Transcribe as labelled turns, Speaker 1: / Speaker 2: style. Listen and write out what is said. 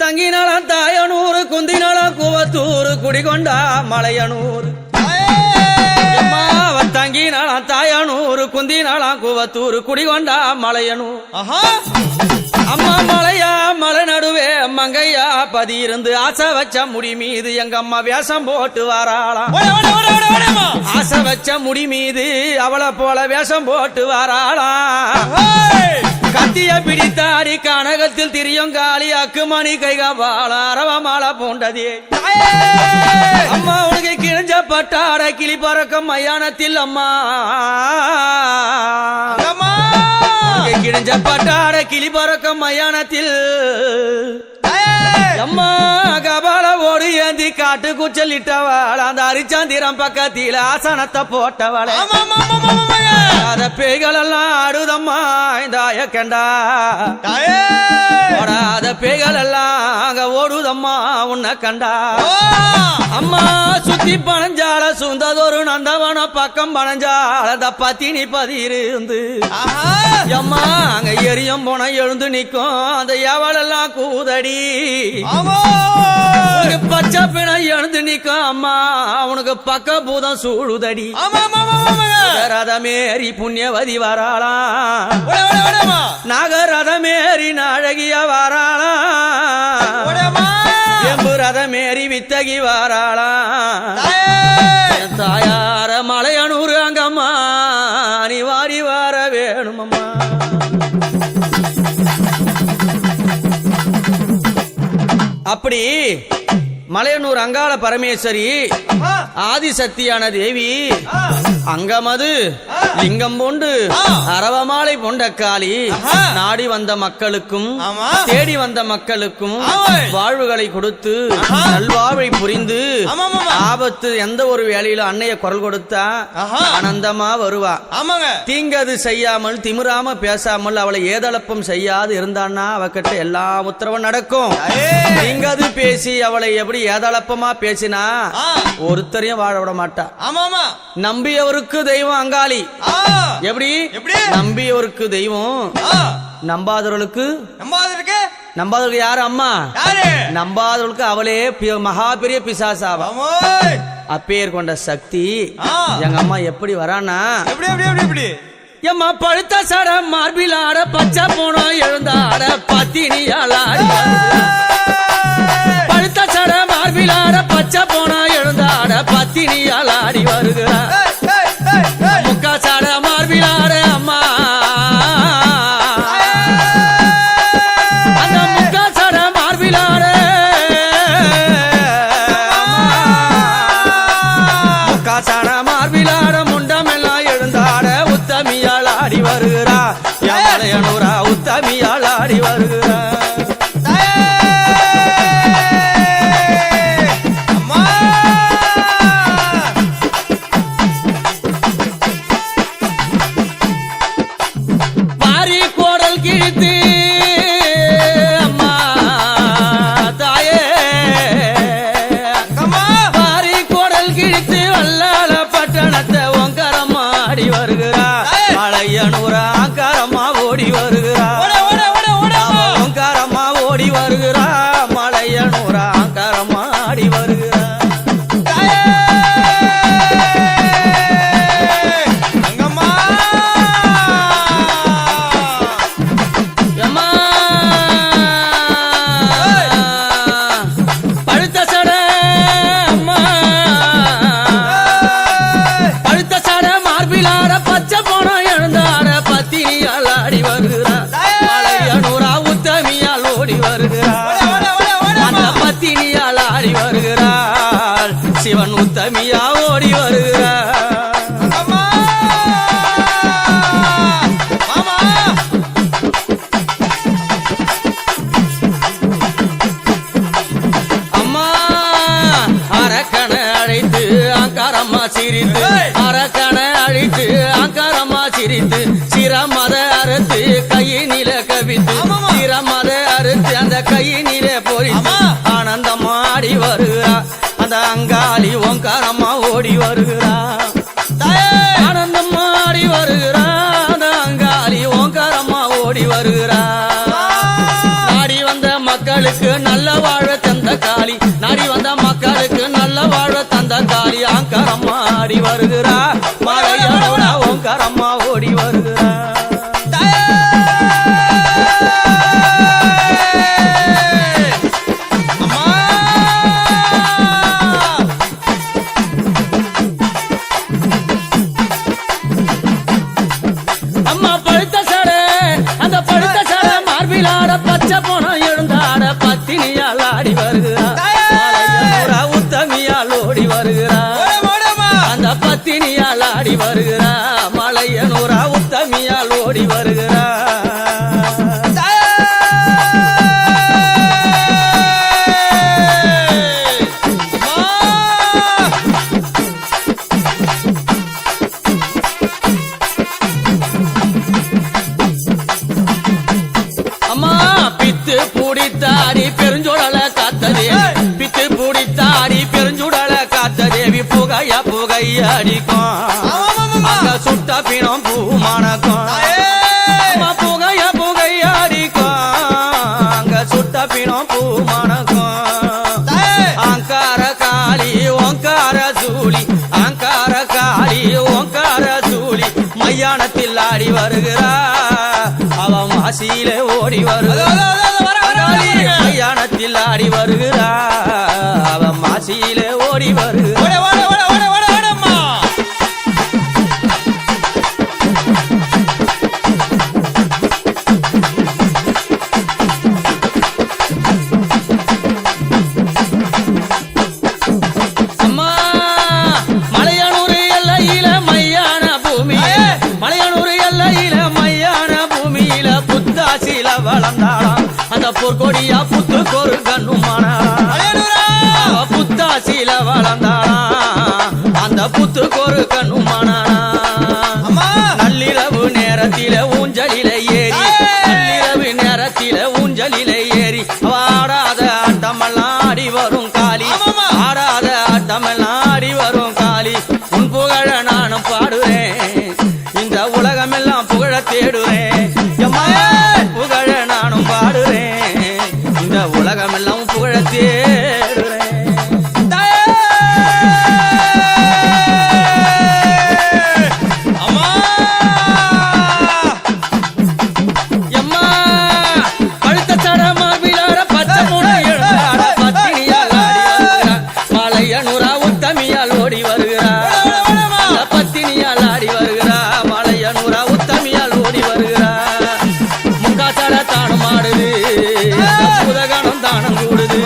Speaker 1: தங்கினாலாம் தாயனூர் குந்தினாலாம் கூவத்தூர் குடிகொண்டா மலையனூர் தங்கினாலாம் தாயனூர் குந்தினாலாம் கூவத்தூர் குடிகொண்டா மலையனூர் அம்மா மலையா மலை நடுவே மங்கையா பதி இருந்து ஆசை வச்ச முடி மீது எங்க அம்மா வேஷம் போட்டு வாராளாம். ஆசை வச்ச முடி மீது அவளை போல வேஷம் போட்டு வாராளாம். கத்திய பிடித்தாடி கனகத்தில் திரியங்காளி அக்குமணி கைகால அரவமால போண்டதே அம்மா உனக்கு கிழிஞ்ச பட்டாட கிளி பறக்கம் மயானத்தில் அம்மா கிழிஞ்ச பட்டாட கிளி பறக்கம் மயானத்தில் அம்மா கபால ஓடு ஏந்தி காட்டு குச்சலிட்டவள் அந்த அரிச்சாந்திரம் பக்கத்தில் ஆசனத்தை போட்டவள் அத பேய்கள் எல்லாம் ஆடுதம்மா இந்த கண்டா ஓடாத பேய்கள் எல்லாம் அங்க ஓடுதம்மா உன்னை கண்டா அம்மா சுத்தி பனஞ்சால சுந்ததொரு நந்தவன பக்கம் பனஞ்சால அந்த பத்தினி பதியிருந்து அம்மா அங்க எரியும் போன எழுந்து நிக்கும் அந்த எவளெல்லாம் கூதடி பச்சை பிணை எழுந்து நிக்கும் அம்மா அவனுக்கு பக்க பூதம் சூழுதடி ரதமேறி புண்ணியவதி வராளாம் நாகரதமேறி நாழகிய வராளாம் எம்பு ரதமேறி வித்தகி வராளாம் தாயார மலையனூர் அங்கம்மா நீ வாரி வர வேணுமம்மா. அப்படி மலையனூர் அங்காள பரமேஸ்வரி ஆதிசக்தியான தேவி அங்கமது லிங்கம் போண்டு அரவமாலை பொண்டக்காளி நாடி வந்த மக்களுக்கும் தேடி வந்த மக்களுக்கும் வாழ்வுகளை கொடுத்து நல்வாழ்வை புரிந்து ஆபத்து எந்த ஒரு வேலையில அன்னைய குரல் கொடுத்தா ஆனந்தமா வருவா. தீங்கது செய்யாமல் திமிராம பேசாமல் அவளை ஏதளப்பம் செய்யாது இருந்தான்னா அவகிட்ட எல்லா உத்தரவும் நடக்கும். தீங்கது பேசி அவளை எப்படி ஏதளப்பமா பேசினா ஒருத்தரையும் வாழ விட மாட்டா. நம்பியவருக்கு தெய்வம் அங்காளி. எப்படி நம்பியவருக்கு தெய்வம் நம்பாதவர்களுக்கு யாரு அம்மா நம்பாதவர்களுக்கு அவளே மகா பெரிய பிசாசாவா. அப்பேர் கொண்ட சக்தி எங்க அம்மா எப்படி வரானா எம்மா பழுத்த சட மார்பில் ஆட பச்சை போனோம் எழுந்தாட பத்தினியால் பழுத்த சட மார்பில் ஆட பச்சை போனோம் எழுந்தாட பத்தினியால் ஆடி வருகிறார். முக்கா சட மார்பில் ஆட அம்மா அந்த முக்கா சட மார்பில் ஆட முக்கா சட மார்பில் ஆட முண்டம் எல்லாம் எழுந்தாட உத்தமியால் ஆடி வருகிறா. மலையனூரா உத்தமியால் ஆடி வருகிறா. மலையனூரா காரமா ஓடி வருகிறா. காரமா ஓடி வருகிறா. மலையனூரா காரமா ஆடி வருகிறா. சிவன் உத்தமியா ஓடி வருகிறார். அம்மா அரக்கனை அழைத்து ஆங்காரம்மா சிரித்து அரக்கனை அழைத்து ஆங்காரம்மா சிரித்து சிரமத அறுத்து கையினில கவித்து சிரமத அறுத்து அந்த கையினில பொறித்து ஆனந்தமா ஆடி வருகிறார். அந்த அங்காளி ஓங்காரம்மா ஓடி வருகிறா. ஆனந்தம்மா ஆடி வருகிறா. அந்த அங்காளி ஓங்காரம்மா ஓடி வருகிறா. ஆடி வந்த மக்களுக்கு நல்ல வாழ தந்த காளி நாடி வந்த மக்களுக்கு நல்ல வாழ தந்த காளி ஆங்கரம்மா ஆடி வருகிறா மலையனூரா ஓங்கரம்மா ஓடி வருகிறா பச்சை போனம் எழுந்தாட பத்தினியால் ஆடி வருகிறா உத்தமியால் ஓடி வருகிறா அந்த பத்தினியால் ஆடி வருகிறா மலையனூரா உத்தமியால் ஓடி வருகிறா பூடித்தாடி பெருஞ்சுடல காத்த தேவி பித்து பூடித்தாடி பெருஞ்சுடல காத்த தேவி புகையா புகையடிக்கும் அங்க சுட்ட பிணம் பூ மணக்கும் புகையா புகையடிக்கும் அங்க சுட்ட பிணம் பூ மணக்கும் அங்கார காளி ஓங்கார சூளி அங்கார காளி ஓங்கார சூளி மையானத்தில் ஆடி வருகிறா அவ மாசியிலே ஓடி வருகிறா மையானத்தில் ஆடி வருகிறா அவ மாசியிலே ஓடி வருகிறா அம்மா மலையனூர் எல்லையில மையான பூமி மலையனூர் எல்லையில மையான பூமியில புத்தாசில வளர்ந்தாளாம் அந்த பொற்கொடியா புத்து கொரு கண்ணுமான புத்தாசில வளர்ந்தாளா அந்த புத்து கொரு கண்ணுமான நள்ளிரவு நேரத்தில ஊஞ்சலில ஏறி நள்ளிரவு நேரத்தில ஊஞ்சலில ஏறி ஆடாத ஆட்டமெல்லாம் ஆடி வரும் காளி ஆடாத ஆட்டமெல்லாம் ஆடி வரும் காளி உன் புகழ நானும் பாடுறேன் இந்த உலகமெல்லாம் புகழ தேடுறேன் புகழ நானும் பாடுறேன் இந்த உலகமெல்லாம் புகழ தேடுறேன் அம்மா எம்மா பழுத்த சடமா விழார பச்சை மூணு எழுந்தாட பத்தினியால் ஆடி வருகிறா மலையனூரா உத்தமியால் ஓடி வருகிறா பத்தினியால் ஆடி வருகிறா மலையனூரா உத்தமியால் ஓடி வருகிறா முக்காசட தானம் ஆடுது புதகணம் தானம் கூடுது